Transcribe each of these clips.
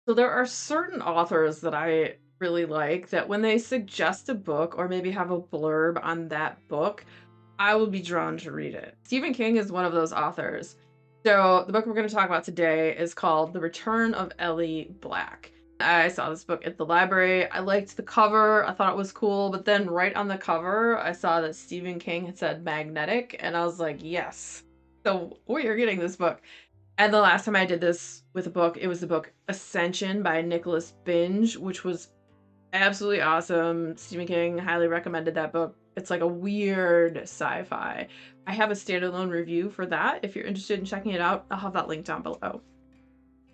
So there are certain authors that I really like that when they suggest a book or maybe have a blurb on that book, I will be drawn to read it. Stephen King is one of those authors. So the book we're going to talk about today is called The Return of Ellie Black. I saw this book at the library. I liked the cover. I thought it was cool, but then right on the cover, I saw that Stephen King had said magnetic, and I was like, yes. So we are getting this book. And the last time I did this with a book, it was the book Ascension by Nicholas Binge, which was absolutely awesome. Stephen King highly recommended that book. It's like a weird sci-fi. I have a standalone review for that. If you're interested in checking it out, I'll have that link down below.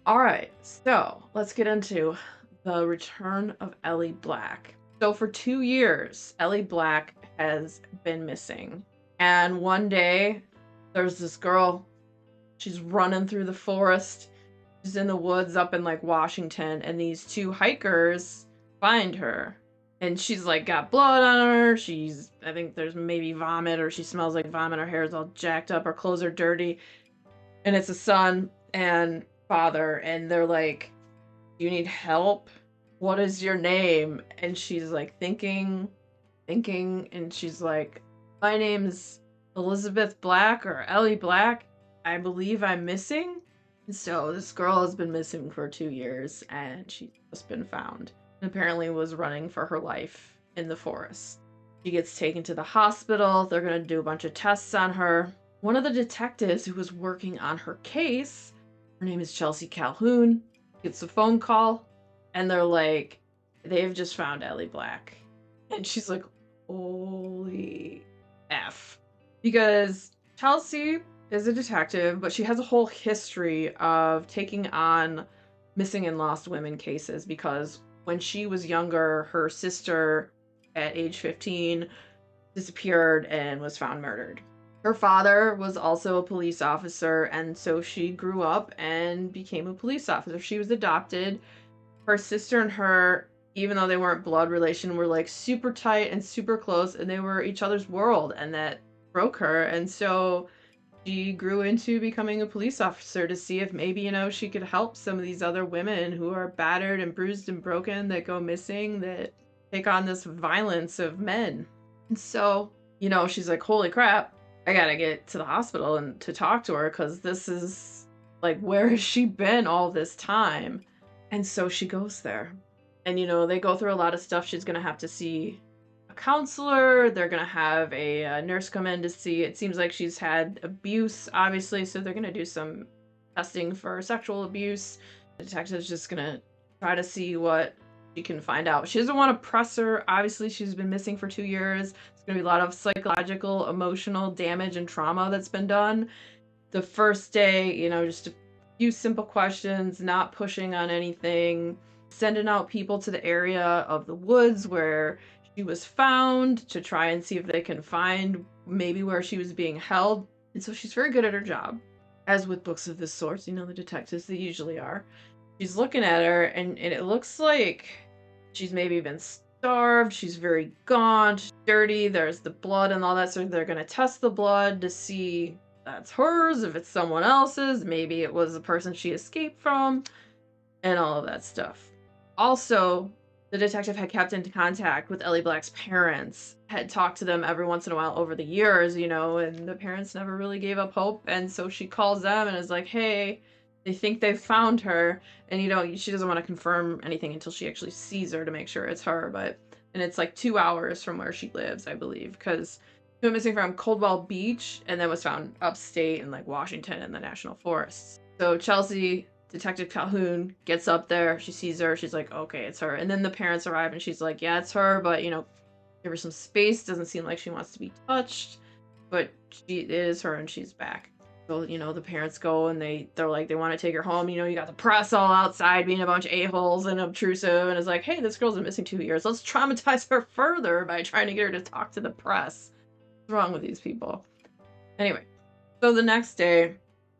All right, so let's get into The Return of Ellie Black. So for 2 years, Ellie Black has been missing. And one day, there's this girl. She's running through the forest. She's in the woods up in like Washington, and these two hikers find her. And she's like got blood on her. I think there's maybe vomit, or she smells like vomit. Her hair's all jacked up. Her clothes are dirty. And it's a son and father, and they're like, "Do you need help? What is your name?" And she's like thinking, and she's like, "My name's Elizabeth Black or Ellie Black. I believe I'm missing." And so this girl has been missing for 2 years, and she's just been found. And apparently was running for her life in the forest. She gets taken to the hospital. They're going to do a bunch of tests on her. One of the detectives who was working on her case, her name is Chelsea Calhoun, gets a phone call, and they're like, "They've just found Ellie Black." And she's like, holy F. Because Chelsea is a detective, but she has a whole history of taking on missing and lost women cases because when she was younger, her sister at age 15 disappeared and was found murdered. Her father was also a police officer, and so she grew up and became a police officer. She was adopted. Her sister and her, even though they weren't blood relation, were like super tight and super close, and they were each other's world, and that broke her. And so she grew into becoming a police officer to see if maybe, she could help some of these other women who are battered and bruised and broken, that go missing, that take on this violence of men. And so, she's like, holy crap, I gotta get to the hospital and to talk to her, because this is like, where has she been all this time? And so she goes there. And, they go through a lot of stuff. She's going to have to see a counselor. They're going to have a nurse come in to see. It seems like she's had abuse, obviously. So they're going to do some testing for sexual abuse. The detective's just going to try to see what she can find out. She doesn't want to press her. Obviously, she's been missing for 2 years. There's going to be a lot of psychological, emotional damage and trauma that's been done. The first day, just a few simple questions, not pushing on anything, sending out people to the area of the woods where she was found to try and see if they can find maybe where she was being held. And so she's very good at her job. As with books of this sort, the detectives, they usually are. She's looking at her, and it looks like she's maybe been starved. She's very gaunt, she's dirty. There's the blood and all that. So they're going to test the blood to see that's hers, if it's someone else's, maybe it was the person she escaped from, and all of that stuff. Also, the detective had kept in contact with Ellie Black's parents, had talked to them every once in a while over the years, and the parents never really gave up hope. And so she calls them and is like, hey, they think they've found her. And, she doesn't want to confirm anything until she actually sees her to make sure it's her. And it's like 2 hours from where she lives, I believe, because she went missing from Coldwell Beach and then was found upstate in like Washington in the national forests. So Chelsea, Detective Calhoun, gets up there. She sees her. She's like, okay, it's her. And then the parents arrive and she's like, yeah, it's her, but give her some space. Doesn't seem like she wants to be touched, but it is her, and she's back. So, the parents go and they're like, they want to take her home. You got the press all outside being a bunch of a-holes and obtrusive, and it's like, hey, this girl's been missing 2 years. Let's traumatize her further by trying to get her to talk to the press. What's wrong with these people? Anyway, so the next day,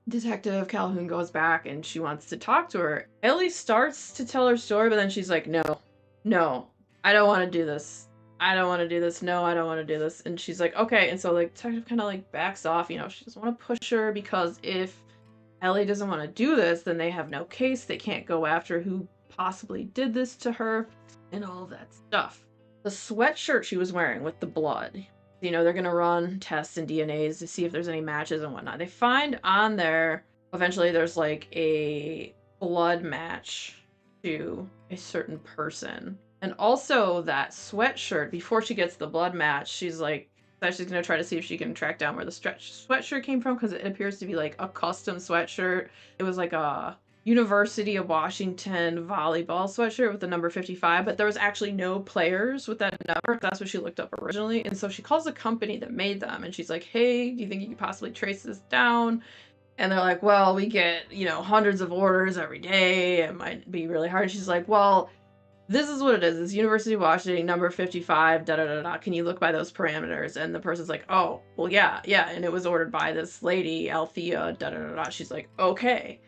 Detective Calhoun goes back and she wants to talk to her. Ellie starts to tell her story, but then she's like, no, I don't want to do this. I don't want to do this. No, I don't want to do this. And she's like, okay. And so like detective kind of like backs off, she doesn't want to push her, because if Ellie doesn't want to do this, then they have no case. They can't go after who possibly did this to her and all that stuff. The sweatshirt she was wearing with the blood, you know, they're going to run tests and DNAs to see if there's any matches and whatnot. They find on there, eventually there's like a blood match to a certain person. And also that sweatshirt, before she gets the blood match, she's like, she's going to try to see if she can track down where the sweatshirt came from, because it appears to be like a custom sweatshirt. It was like a University of Washington volleyball sweatshirt with the number 55, but there was actually no players with that number. That's what she looked up originally. And so she calls the company that made them and she's like, hey, do you think you could possibly trace this down? And they're like, well, we get, you know, hundreds of orders every day. It might be really hard. And she's like, well, this is what it is. It's University of Washington, number 55, da da da da. Can you look by those parameters? And the person's like, oh, well, yeah. And it was ordered by this lady, Althea, da da da da. She's like, okay.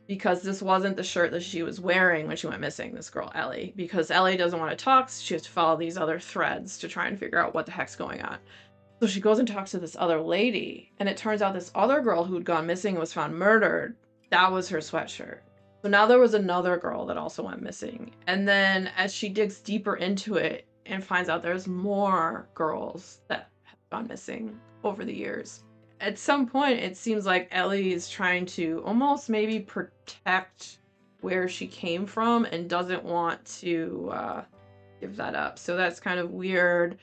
Because this wasn't the shirt that she was wearing when she went missing, this girl, Ellie. Because Ellie doesn't want to talk, so she has to follow these other threads to try and figure out what the heck's going on. So she goes and talks to this other lady, and it turns out this other girl who'd gone missing and was found murdered, that was her sweatshirt. So now there was another girl that also went missing. And then as she digs deeper into it and finds out there's more girls that have gone missing over the years. At some point, it seems like Ellie is trying to almost maybe protect where she came from and doesn't want to give that up. So that's kind of weird.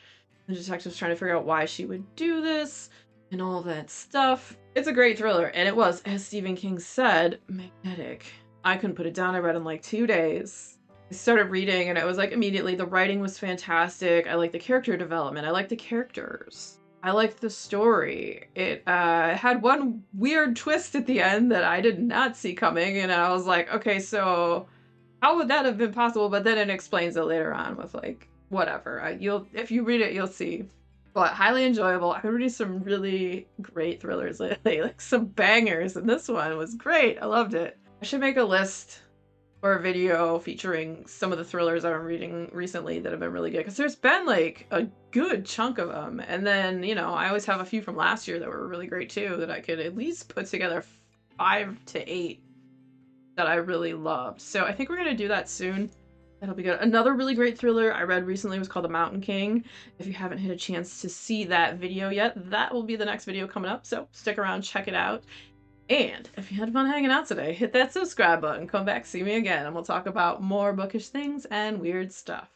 The detective's trying to figure out why she would do this and all that stuff. It's a great thriller, and it was, as Stephen King said, magnetic. I couldn't put it down. I read in like 2 days. I started reading and it was like immediately, the writing was fantastic. I like the character development. I like the characters. I liked the story. It had one weird twist at the end that I did not see coming, and I was like, okay, so how would that have been possible? But then it explains it later on with like, whatever. If you read it, you'll see. But highly enjoyable. I've been reading some really great thrillers lately, like some bangers, and this one was great. I loved it. I should make a list or a video featuring some of the thrillers I've been reading recently that have been really good, because there's been like a good chunk of them. And then, you know, I always have a few from last year that were really great too, that I could at least put together 5 to 8 that I really loved. So I think we're going to do that soon. That'll be good. Another really great thriller I read recently was called The Mountain King. If you haven't had a chance to see that video yet, that will be the next video coming up. So stick around, check it out. And if you had fun hanging out today, hit that subscribe button, come back, see me again, and we'll talk about more bookish things and weird stuff.